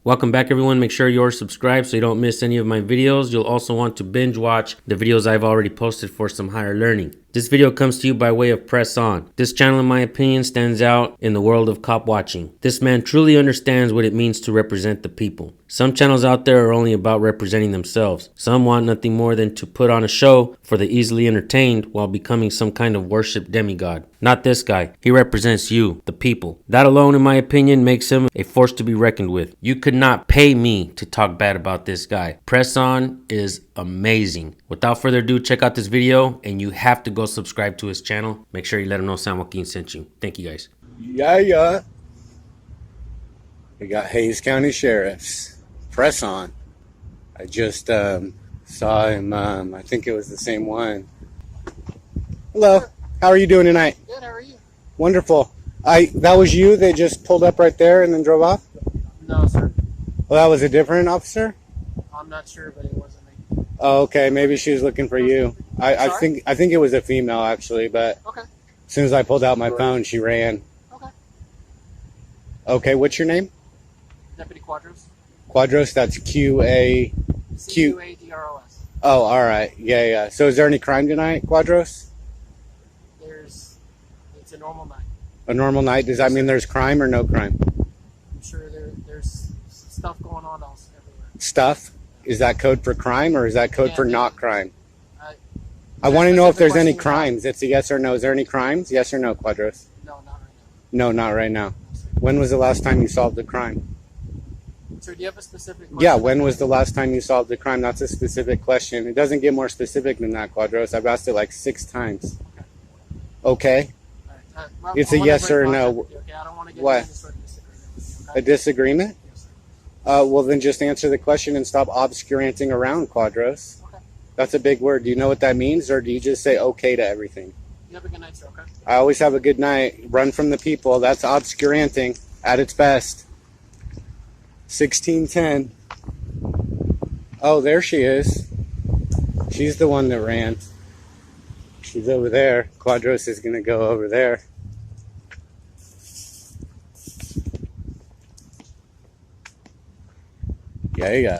Welcome back, everyone. Make sure you're subscribed so you don't miss any of my videos. You'll also want to binge watch the videos I've already posted for some higher learning. This video comes to you by way of Press On. This channel, in my opinion, stands out in the world of cop watching. This man truly understands what it means to represent the people. Some channels out there are only about representing themselves. Some want nothing more than to put on a show for the easily entertained while becoming some kind of worship demigod. Not this guy. He represents you, the people. That alone, in my opinion, makes him a force to be reckoned with. You could not pay me to talk bad about this guy. Press On is amazing. Without further ado, check out this video, and you have to go subscribe to his channel. Make sure you let him know San Joaquin sent you. Thank you, guys. Yeah. We got Hays County Sheriff's Press On. I just saw him. I think it was the same one. Hello. How are you doing tonight? Good. How are you? Wonderful. That was you that just pulled up right there and then drove off? No, sir. Well, that was a different officer? I'm not sure, but it wasn't me. Oh, okay. Maybe she was looking for you. I think it was a female actually, but Okay. as soon as I pulled out my phone, she ran. Okay. Okay. What's your name? Deputy Quadros. Quadros. That's Q-A. Quadros. Oh, all right. Yeah. So is there any crime tonight, Quadros? It's a normal night. A normal night? Does that mean there's crime or no crime? I'm sure there's stuff going on else everywhere. Stuff? Is that code for crime or is that code for not crime? I want to That's know if the there's question any you have. crimes. It's a yes or no. Is there any crimes? Yes or no, Quadros? No, not right No, not right now. now. No, sir. When was the last time you solved a crime? Sir, do you have a specific question? Yeah, when was the last time you solved a crime? That's a specific question. It doesn't get more specific than that, Quadros. I've asked it like 6 times. Okay? All right. Well, It's I a wanna yes break or no. contact with you, okay? I don't want to get What? into any sort of disagreement with you, okay? A disagreement? Yes, sir. Well, then just answer the question and stop obscuranting around, Quadros. Okay. That's a big word. Do you know what that means, or do you just say okay to everything? You have a good night, sir, okay? I always have a good night. Run from the people. That's obscuranting at its best. 1610. Oh, there she is. She's the one that ran. She's over there. Quadros is going to go over there. Yeah.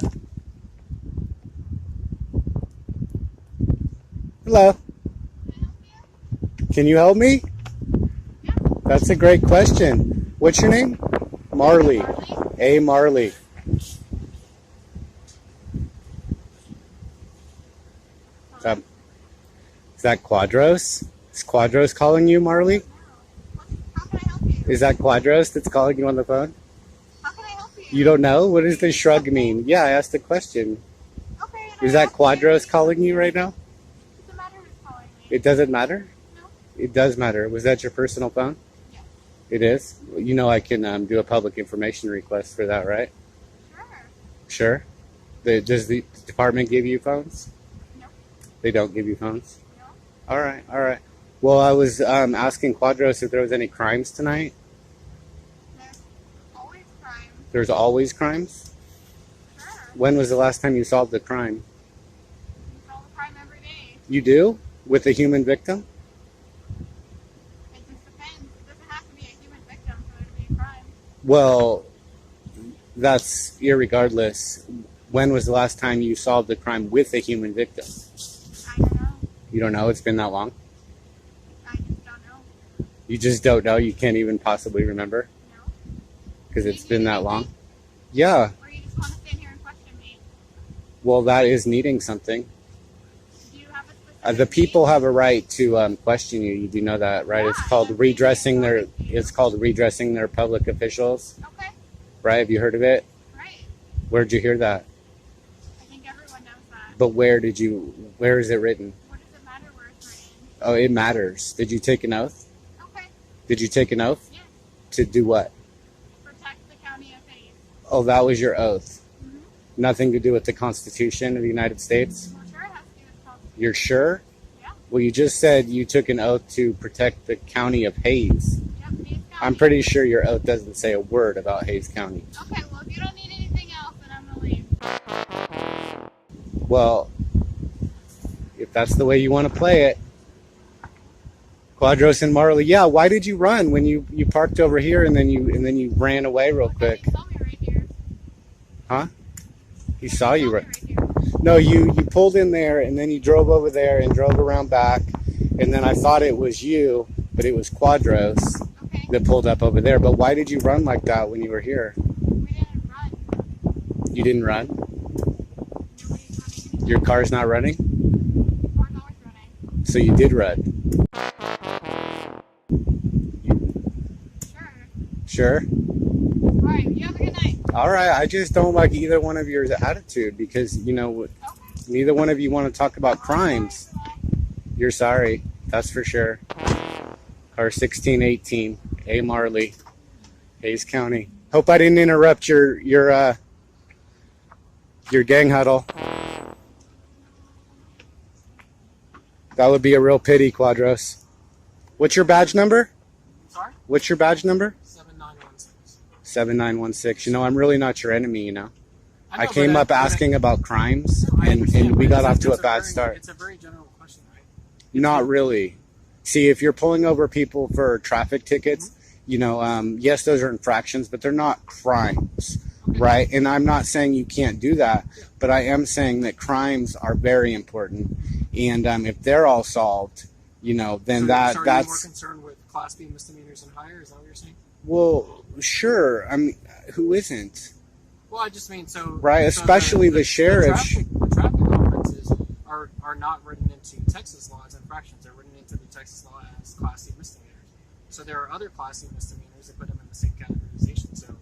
Hello. Can you help me? That's a great question. What's your name? Marley. Hey, Marley. Is that Quadros? Is Quadros calling you, Marley? How can I help you? Is that Quadros that's calling you on the phone? How can I help you? You don't know? What does the shrug mean? Yeah, I asked a question. Okay. Is that Quadros calling you right now? It doesn't matter who's calling me. It doesn't matter? No. It does matter. Was that your personal phone? Yes. It is? You know I can do a public information request for that, right? Sure. Sure? Does the department give you phones? No. They don't give you phones? No. All right. Well, I was asking Quadros if there was any crimes tonight. There's always crime. There's always crimes? Sure. When was the last time you solved a crime? You solve a crime every day. You do? With a human victim? It just depends. It doesn't have to be a human victim for there to be a crime. Well, that's irregardless. When was the last time you solved a crime with a human victim? I don't know. You don't know? It's been that long? I just don't know. You just don't know? You can't even possibly remember? No. Because Do it's you been need that anything? long? Yeah. Or you just want to stand here and question me? Well, that is needing something. Do you have a specific The people need? have a right to question you. You do know that, right? It's called redressing their. It's called redressing their public officials, Okay. right? Have you heard of it? Right. Where'd you hear that? I think everyone knows that. But where is it written? What does it matter where it's written? Oh, it matters. Did you take an oath? Okay. Did you take an oath? Yes. To do what? Protect the county of Hays. Oh, that was your oath. Mm-hmm. Nothing to do with the Constitution of the United States? Well, sure it has to do with politics. You're sure? Yeah. Well, you just said you took an oath to protect the county of Hays. Yep, Hays County. I'm pretty sure your oath doesn't say a word about Hays County. Okay, well, if you don't need anything else, then I'm going to leave. Well, if that's the way you want to play it. Quadros and Marley, yeah, why did you run when you parked over here and then you ran away real Okay, quick? you saw me right here. Huh? He saw you right. Right here. No, you pulled in there, and then you drove over there and drove around back, and then I thought it was you, but it was Quadros Okay. that pulled up over there. But why did you run like that when you were here? We didn't run. You didn't run? Nobody's running anymore. Your car's not running? Car's always running. So you did run. Sure. Sure? Alright, you have a good night. All right. I just don't like either one of your attitude because, Okay. neither one of you want to talk about crimes. You're sorry. That's for sure. Car 1618, A. Marley, Hayes County. Hope I didn't interrupt your gang huddle. That would be a real pity, Quadros. What's your badge number? Sorry? What's your badge number? 7916. 7916. I'm really not your enemy, I know, came but up asking about crimes, I understand, and we but got off to a it's bad start. It's a very general question, right? Not really. See, if you're pulling over people for traffic tickets, yes, those are infractions, but they're not crimes, right? And I'm not saying you can't do that, but I am saying that crimes are very important. And if they're all solved, then So are you more that's, concerned with Class B misdemeanors and higher? Is that what you're saying? well, sure. I mean, who isn't? Well, I just mean so. Right, so especially the sheriff. The traffic offenses are not written into Texas law as infractions. They're written into the Texas law as Class C misdemeanors. So there are other Class C misdemeanors that put them in the same categorization. So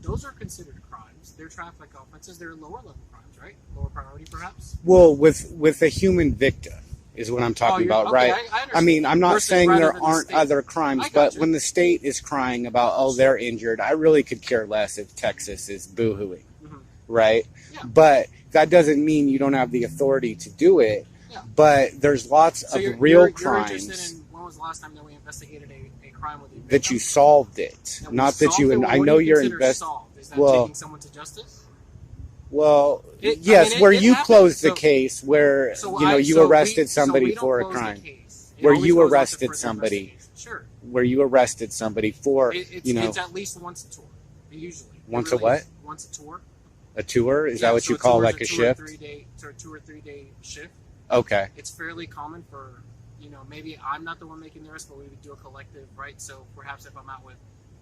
those are considered crimes. They're traffic offenses. They're lower level crimes, right? Lower priority, perhaps. Well, with a human victim is what I'm talking about, okay, right? I understand. mean, I'm not Versus saying rather there than the aren't state. other crimes, I got but you. when the state is crying about, oh, they're injured, I really could care less if Texas is boo-hooing, Mhm. right? Yeah. But that doesn't mean you don't have the authority to do it. Yeah. But there's lots So of real you're crimes interested in when was the last time that we investigated a crime with a victim? that you solved it, And we not that solved you. it? And Well, I what know do you you're consider invest. solved? Is that well- taking someone to justice? Well, It- I yes, mean, where it you happens. closed the So- case where So you so arrested we somebody don't for a close the crime. case. It Where always you goes on to arrested further somebody. investigation. Sure. Where you arrested somebody for It's at least once a tour, usually. It Once a really what? is. Once a tour. a tour. Is Yeah, that what so you a call tour is like a 2 or shift? 3 day, so a 2 or 3 day shift. Okay. It's fairly common for, maybe I'm not the one making the arrest, but we would do a collective, right? So perhaps if I'm out with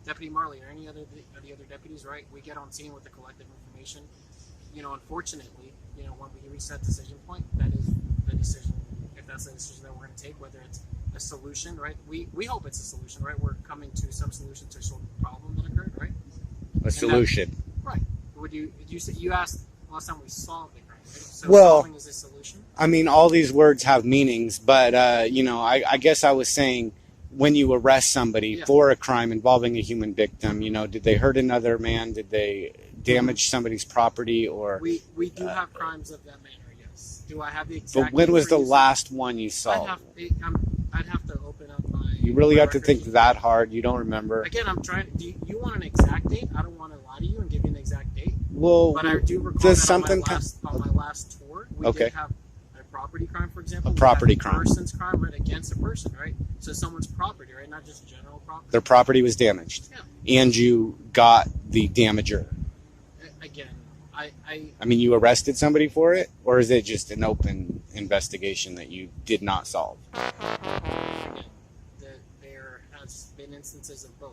Deputy Marley or any other of the other deputies, right, we get on scene with the collective information. Unfortunately, when we reach that decision point, that is the decision. If that's the decision that we're going to take, whether it's a solution, right? We hope it's a solution, right? We're coming to some solution to solve the problem that occurred, right? A solution. Right. Would you asked last time we solved the crime, right? So Well- solving is a solution. I mean, all these words have meanings, but I guess I was saying when you arrest somebody Yeah. for a crime involving a human victim, did they hurt another man? Did they damage somebody's property? Or We do have crimes of that manner, yes. Do I have the exact? but when was the reason? last one you solved? I'd have to open up my. You really my have to records. think that hard. You don't remember. Again, I'm trying. Do you want an exact date? I don't want to lie to you and give you an exact date. Well, But I do recall does that something on my last tour, we Okay. did have a property crime, for example. A We property had crime. person's crime, right, against a person, right? So someone's property, right, not just general property. their property was damaged, Yeah. and you got the damager. Again, I mean, you arrested somebody for it, or is it just an open investigation that you did not solve? again, there has been instances of both.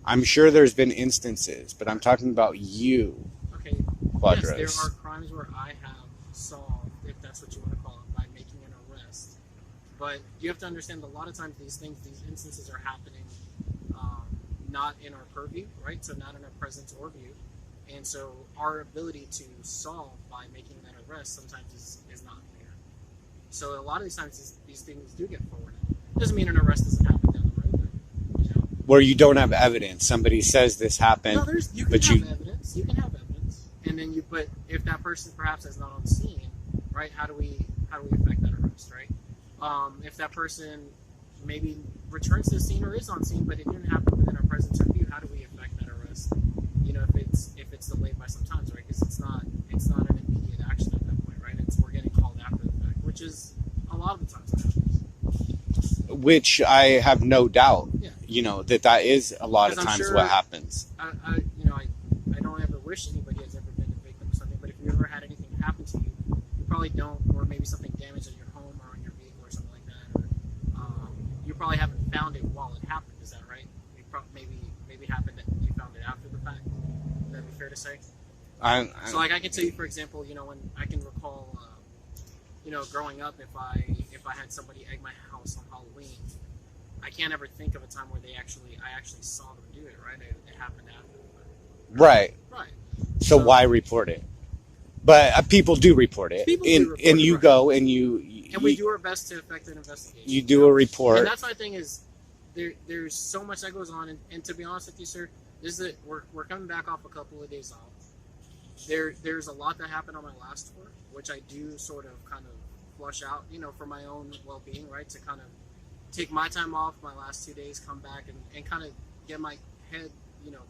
I'm sure there's been instances, but I'm talking about you, Okay. Quadros. Yes, there are crimes where I have solved, if that's what you want to call it, by making an arrest. But you have to understand, a lot of times these instances are happening not in our purview, right? So not in our presence or view. And so our ability to solve by making that arrest sometimes is not there. So a lot of these times these things do get forwarded. Doesn't mean an arrest doesn't happen down the road, though. Where you don't have evidence. Somebody says this happened. No, you can but have you- evidence. You can have evidence, and then but if that person perhaps is not on scene, right? How do we affect that arrest, right? If that person maybe returns to the scene or is on scene, but it didn't happen within our presence or view, how do we affect that arrest? If it's delayed by some times, right? Because it's not an immediate action at that point, right? We're getting called after the fact, which is a lot of the times that happens. Which I have no doubt, Yeah. that is a lot of Because I'm times sure- what happens. I don't ever wish anybody has ever been a victim of something, but if you ever had anything happen to you, you probably don't, or maybe something damaged at your home or on your vehicle or something like that, or you probably haven't found it while it happened. Is that right? Maybe happened that you found it after the fact. Would that be fair to say? So like I can tell you, for example, when I can recall, growing up, if I had somebody egg my house on Halloween, I can't ever think of a time where I actually saw them do it. Right? It happened after the fact. Right. Right. So why report it? But people do report it. People do report and it, you right. go and you we do our best to effect an investigation. You do a report. And that's my thing is, there's so much that goes on, and to be honest with you, sir, we're coming back off a couple of days off. There's a lot that happened on my last tour, which I do sort of kind of flush out, for my own well-being, right? To kind of take my time off, my last 2 days, come back and kind of get my head,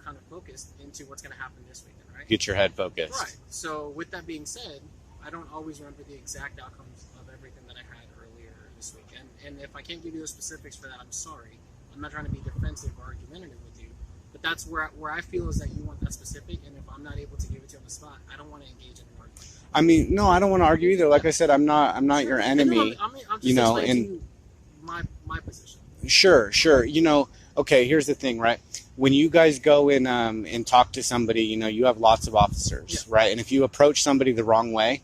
kind of focused into what's going to happen this weekend, right? Get your head focused. Right. So with that being said, I don't always remember the exact outcomes of everything that I had earlier this week. And if I can't give you the specifics for that, I'm sorry. I'm not trying to be defensive or argumentative with you. But that's where I feel is that you want that specific, and if I'm not able to give it to you on the spot, I don't want to engage in an argument. I mean, no, I don't want to argue either. Like I said, I'm not Sure. your enemy. I'm just explaining to you my position. Sure. Okay, here's the thing, right? When you guys go in and talk to somebody, you have lots of officers, Yeah. right? And if you approach somebody the wrong way,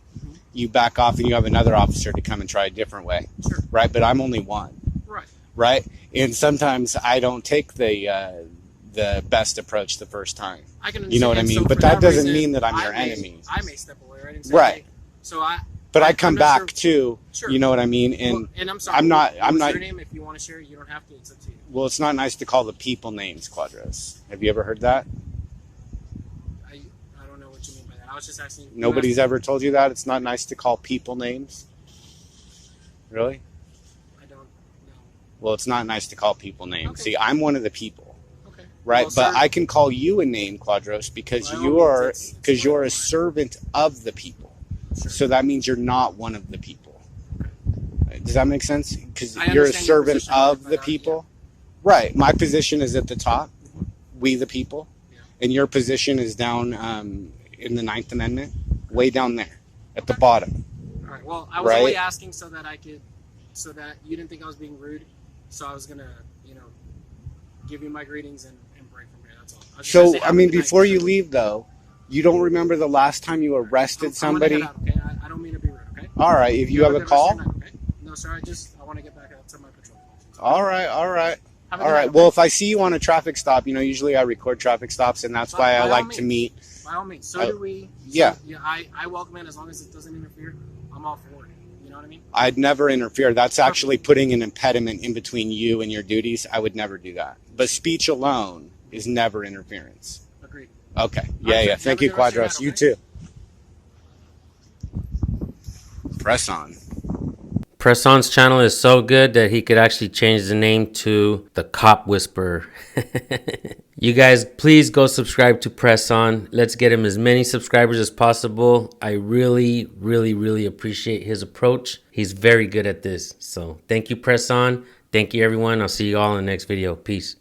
you back off and you have another officer to come and try a different way, Sure. right? But I'm only one, right? And sometimes I don't take the best approach the first time. I can understand. You know what I mean? So but that doesn't mean that I'm your enemy. I may step away, right? And say, Right. hey, so But I come I'm not back sure. too. Sure. You know what I mean? And Well, and I'm sorry. I'm not. What's your name? If you want to share, you don't have to. It's up to you. Well, it's not nice to call the people names, Quadros. Have you ever heard that? I don't know what you mean by that. I was just asking you. Nobody's ever told you that? It's not nice to call people names? Really? I don't know. Well, it's not nice to call people names. Okay. See, I'm one of the people, Okay. right? Well, But sir, I can call you a name, Quadros, because by all you're means, you're a fine. servant of the people. Sure. So that means you're not one of the people. Does that make sense? Because I you're a understand your servant position, of but, the people. Right. My position is at the top, we the people. Yeah. And your position is down in the 9th Amendment, way down there at the bottom. All right. Well, I was only asking so that you didn't think I was being rude. So I was gonna, give you my greetings and break from here. That's all. I was just gonna So, say I have a mean, good night, before you sir. leave, though, you don't remember the last time you arrested I'm gonna somebody? head out, okay? I don't mean to be rude, okay? All right. If you have a good rest of call? your night, okay? No, sir. I want to get back out to my patrol functions. All right. Have a All good right. night, Well, okay? if I see you on a traffic stop, usually I record traffic stops, and that's why I By all like to means. meet. By all means. So do we. yeah. I welcome it as long as it doesn't interfere. I'm all for it. You know what I mean? I'd never interfere. That's actually putting an impediment in between you and your duties. I would never do that. But speech alone is never interference. Agreed. Okay. All right, Yeah. sir. Thank Have a you, good rest of your Quadros. night, You okay? too. Press on. Press On's channel is so good that he could actually change the name to the Cop Whisperer. You guys, please go subscribe to Press On. Let's get him as many subscribers as possible. I really, really, really appreciate his approach. He's very good at this. So thank you, Press On. Thank you, everyone. I'll see you all in the next video. Peace.